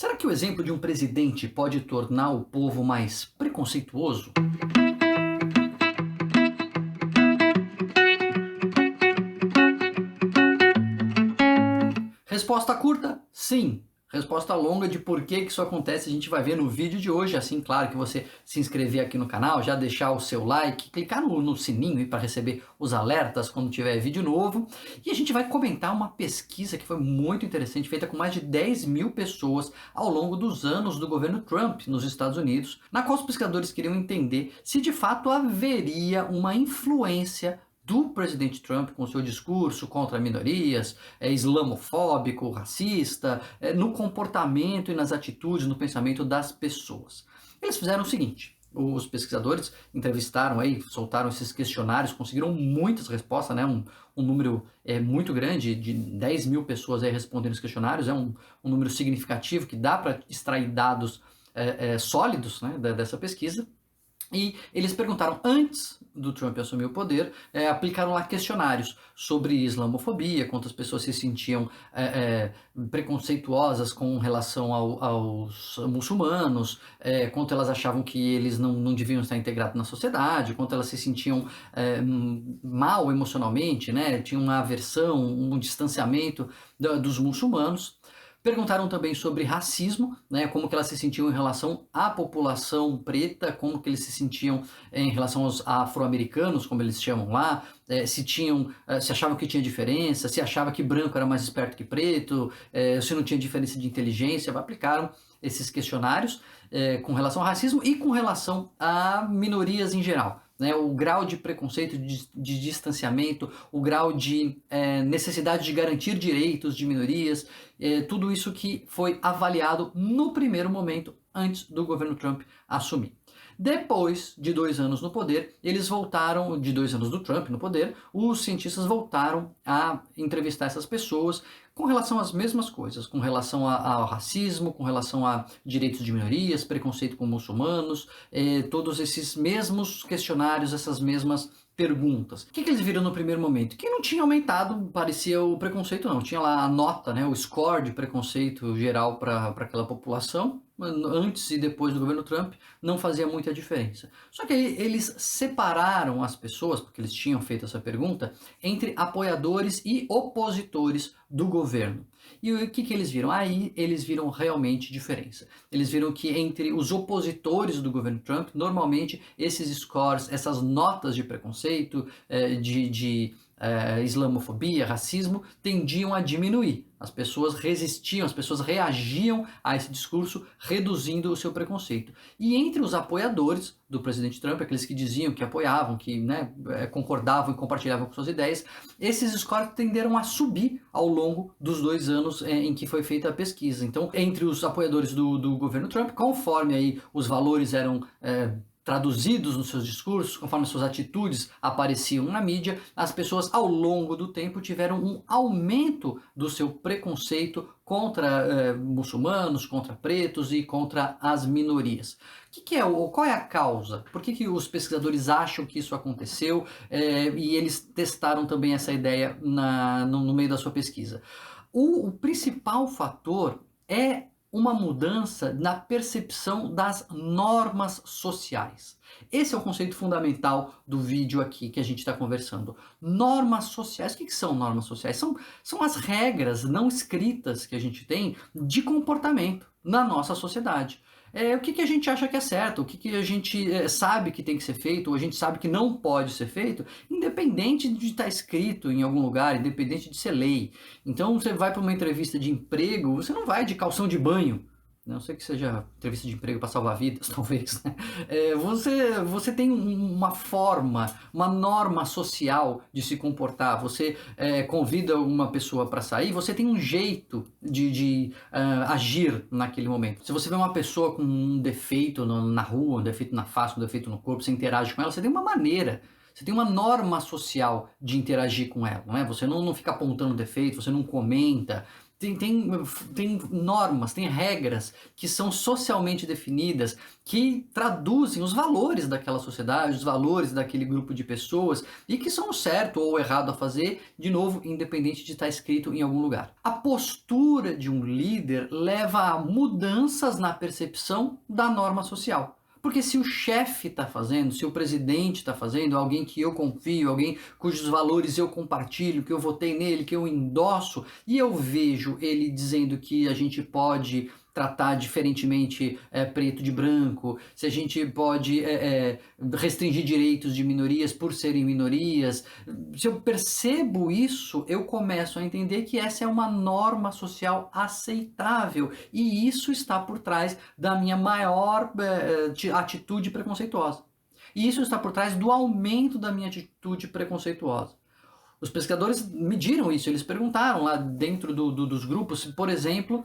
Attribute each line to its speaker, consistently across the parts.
Speaker 1: Será que o exemplo de um presidente pode tornar o povo mais preconceituoso? Resposta curta, sim. Resposta longa de por que isso acontece, a gente vai ver no vídeo de hoje. Assim, claro que você se inscrever aqui no canal, já deixar o seu like, clicar no sininho para receber os alertas quando tiver vídeo novo. E a gente vai comentar uma pesquisa que foi muito interessante, feita com mais de 10 mil pessoas ao longo dos anos do governo Trump nos Estados Unidos, na qual os pesquisadores queriam entender se de fato haveria uma influência do presidente Trump com seu discurso contra minorias, islamofóbico, racista, no comportamento e nas atitudes, no pensamento das pessoas. Eles fizeram o seguinte: os pesquisadores entrevistaram aí, soltaram esses questionários, conseguiram muitas respostas, né? Um número muito grande, de 10 mil pessoas aí respondendo os questionários, é um número significativo que dá para extrair dados sólidos, né, dessa pesquisa. E eles perguntaram, antes do Trump assumir o poder, aplicaram lá questionários sobre islamofobia, quantas pessoas se sentiam preconceituosas com relação aos muçulmanos, quanto elas achavam que eles não deviam estar integrados na sociedade, quanto elas se sentiam mal emocionalmente, né? Tinham uma aversão, um distanciamento dos muçulmanos. Perguntaram também sobre racismo, né, como que elas se sentiam em relação à população preta, como que eles se sentiam em relação aos afro-americanos, como eles chamam lá, se achavam que tinha diferença, se achava que branco era mais esperto que preto, se não tinha diferença de inteligência. Aplicaram esses questionários com relação ao racismo e com relação a minorias em geral. Né, o grau de preconceito, de distanciamento, o grau de necessidade de garantir direitos de minorias, tudo isso que foi avaliado no primeiro momento, antes do governo Trump assumir. Depois de 2 anos no poder, eles voltaram, de 2 anos do Trump no poder, os cientistas voltaram a entrevistar essas pessoas com relação às mesmas coisas, com relação ao racismo, com relação a direitos de minorias, preconceito com muçulmanos, todos esses mesmos questionários, essas mesmas perguntas. O que eles viram no primeiro momento? Que não tinha aumentado, parecia o preconceito não, tinha lá a nota, né, o score de preconceito geral para aquela população, antes e depois do governo Trump, não fazia muita diferença. Só que aí eles separaram as pessoas, porque eles tinham feito essa pergunta, entre apoiadores e opositores do governo. E o que eles viram? Aí eles viram realmente diferença. Eles viram que entre os opositores do governo Trump, normalmente esses scores, essas notas de preconceito, de islamofobia, racismo, tendiam a diminuir. As pessoas resistiam, as pessoas reagiam a esse discurso, reduzindo o seu preconceito. E entre os apoiadores do presidente Trump, aqueles que diziam que apoiavam, que concordavam e compartilhavam com suas ideias, esses scores tenderam a subir ao longo dos 2 anos em que foi feita a pesquisa. Então, entre os apoiadores do governo Trump, conforme aí os valores eram traduzidos nos seus discursos, conforme suas atitudes apareciam na mídia, as pessoas ao longo do tempo tiveram um aumento do seu preconceito contra muçulmanos, contra pretos e contra as minorias. Qual é a causa? Por que os pesquisadores acham que isso aconteceu? E eles testaram também essa ideia no meio da sua pesquisa. O principal fator é uma mudança na percepção das normas sociais. Esse é o conceito fundamental do vídeo aqui que a gente está conversando. Normas sociais. O que são normas sociais? São as regras não escritas que a gente tem de comportamento na nossa sociedade. O que a gente acha que é certo, o que a gente sabe que tem que ser feito, ou a gente sabe que não pode ser feito, independente de estar escrito em algum lugar, independente de ser lei. Então você vai para uma entrevista de emprego, você não vai de calção de banho. Não sei que seja entrevista de emprego para salvar vidas, talvez. Né? Você tem uma forma, uma norma social de se comportar. Você convida uma pessoa para sair, você tem um jeito de agir naquele momento. Se você vê uma pessoa com um defeito na rua, um defeito na face, um defeito no corpo, você interage com ela, você tem uma maneira. Você tem uma norma social de interagir com ela, não é? Você não fica apontando defeito, você não comenta. tem normas, tem regras que são socialmente definidas, que traduzem os valores daquela sociedade, os valores daquele grupo de pessoas e que são o certo ou o errado a fazer, de novo, independente de estar escrito em algum lugar. A postura de um líder leva a mudanças na percepção da norma social. Porque se o chefe está fazendo, se o presidente está fazendo, alguém que eu confio, alguém cujos valores eu compartilho, que eu votei nele, que eu endosso, e eu vejo ele dizendo que a gente pode tratar diferentemente preto de branco, se a gente pode restringir direitos de minorias por serem minorias, se eu percebo isso, eu começo a entender que essa é uma norma social aceitável e isso está por trás da minha maior atitude preconceituosa. E isso está por trás do aumento da minha atitude preconceituosa. Os pesquisadores mediram isso, eles perguntaram lá dentro dos grupos se, por exemplo,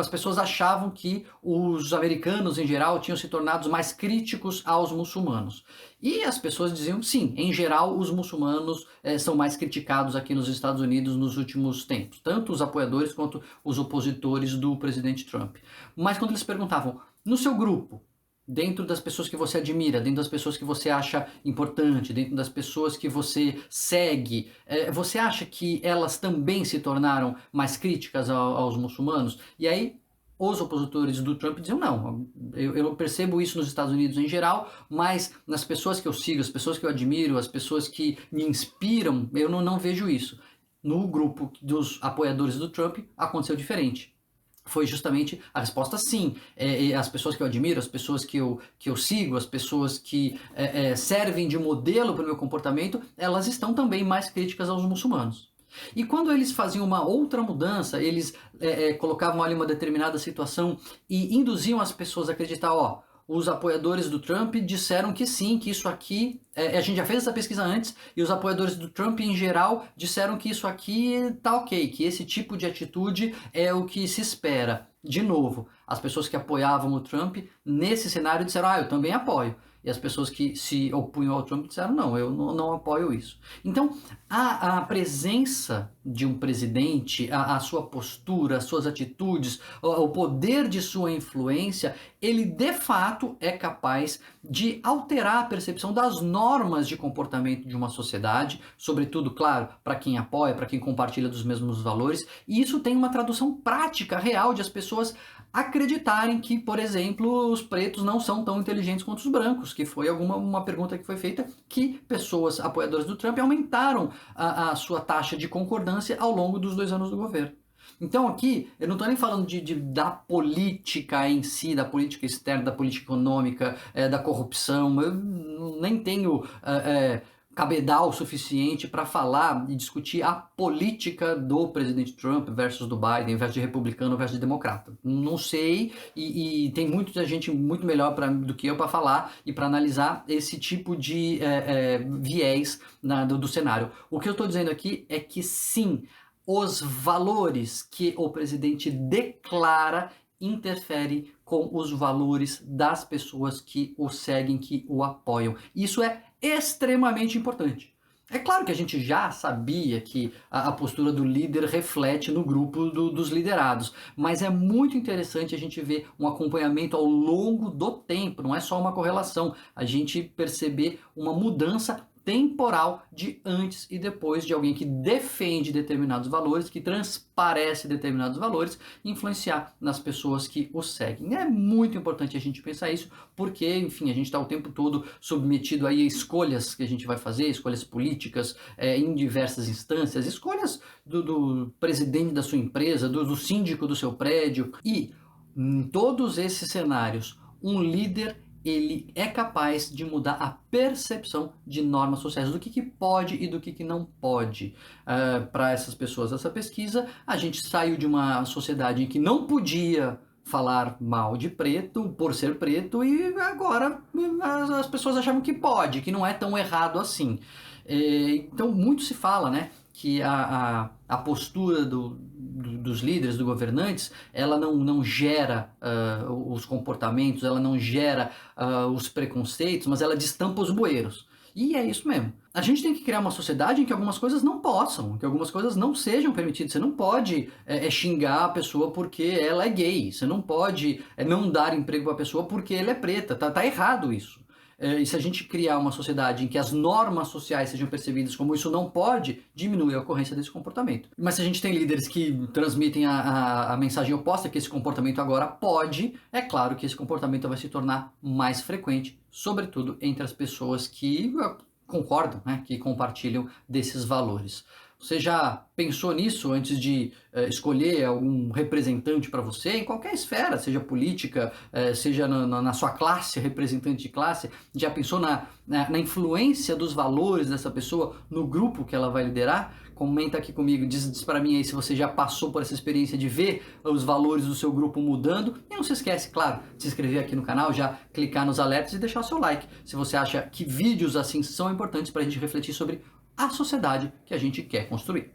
Speaker 1: as pessoas achavam que os americanos em geral tinham se tornado mais críticos aos muçulmanos. E as pessoas diziam sim, em geral os muçulmanos são mais criticados aqui nos Estados Unidos nos últimos tempos, tanto os apoiadores quanto os opositores do presidente Trump. Mas quando eles perguntavam, no seu grupo, dentro das pessoas que você admira, dentro das pessoas que você acha importante, dentro das pessoas que você segue, você acha que elas também se tornaram mais críticas aos muçulmanos? E aí os opositores do Trump diziam não, eu percebo isso nos Estados Unidos em geral, mas nas pessoas que eu sigo, as pessoas que eu admiro, as pessoas que me inspiram, eu não vejo isso. No grupo dos apoiadores do Trump aconteceu diferente. Foi justamente a resposta sim. As pessoas que eu admiro, as pessoas que eu sigo, as pessoas que servem de modelo para o meu comportamento, elas estão também mais críticas aos muçulmanos. E quando eles faziam uma outra mudança, eles colocavam ali uma determinada situação e induziam as pessoas a acreditar, ó, os apoiadores do Trump disseram que sim, que isso aqui, a gente já fez essa pesquisa antes, e os apoiadores do Trump em geral disseram que isso aqui tá ok, que esse tipo de atitude é o que se espera. De novo, as pessoas que apoiavam o Trump nesse cenário disseram, eu também apoio. E as pessoas que se opunham ao Trump disseram, não, eu não apoio isso. Então, a presença de um presidente, a sua postura, as suas atitudes, o poder de sua influência, ele de fato é capaz de alterar a percepção das normas de comportamento de uma sociedade, sobretudo, claro, para quem apoia, para quem compartilha dos mesmos valores, e isso tem uma tradução prática, real, de as pessoas acreditarem que, por exemplo, os pretos não são tão inteligentes quanto os brancos, que foi uma pergunta que foi feita, que pessoas apoiadoras do Trump aumentaram a sua taxa de concordância ao longo dos 2 anos do governo. Então aqui, eu não estou nem falando da política em si, da política externa, da política econômica, da corrupção, eu nem tenho cabedal suficiente para falar e discutir a política do presidente Trump versus do Biden, versus de republicano versus de democrata. Não sei, e tem muita gente muito melhor do que eu para falar e para analisar esse tipo de viés do cenário. O que eu estou dizendo aqui é que sim, os valores que o presidente declara interferem com os valores das pessoas que o seguem, que o apoiam. Isso é extremamente importante. É claro que a gente já sabia que a postura do líder reflete no grupo dos liderados, mas é muito interessante a gente ver um acompanhamento ao longo do tempo, não é só uma correlação, a gente perceber uma mudança temporal de antes e depois de alguém que defende determinados valores, que transparece determinados valores, influenciar nas pessoas que o seguem. É muito importante a gente pensar isso, porque, enfim, a gente está o tempo todo submetido aí a escolhas que a gente vai fazer, escolhas políticas em diversas instâncias, escolhas do presidente da sua empresa, do síndico do seu prédio, e em todos esses cenários, um líder ele é capaz de mudar a percepção de normas sociais, do que pode e do que não pode. Para essas pessoas, essa pesquisa, a gente saiu de uma sociedade em que não podia falar mal de preto por ser preto e agora as pessoas achavam que pode, que não é tão errado assim. Então muito se fala, né, que a postura dos líderes, dos governantes, ela não gera os comportamentos, ela não gera os preconceitos, mas ela destampa os bueiros. E é isso mesmo. A gente tem que criar uma sociedade em que algumas coisas não possam, que algumas coisas não sejam permitidas. Você não pode xingar a pessoa porque ela é gay. Você não pode não dar emprego para a pessoa porque ela é preta. Tá errado isso. E se a gente criar uma sociedade em que as normas sociais sejam percebidas como isso não pode, diminui a ocorrência desse comportamento. Mas se a gente tem líderes que transmitem a mensagem oposta, que esse comportamento agora pode, é claro que esse comportamento vai se tornar mais frequente, sobretudo entre as pessoas que concordam, né, que compartilham desses valores. Você já pensou nisso antes de escolher algum representante para você, em qualquer esfera, seja política, seja na sua classe, representante de classe? Já pensou na influência dos valores dessa pessoa no grupo que ela vai liderar? Comenta aqui comigo, diz para mim aí se você já passou por essa experiência de ver os valores do seu grupo mudando. E não se esquece, claro, de se inscrever aqui no canal, já clicar nos alertas e deixar o seu like, se você acha que vídeos assim são importantes para a gente refletir sobre a sociedade que a gente quer construir.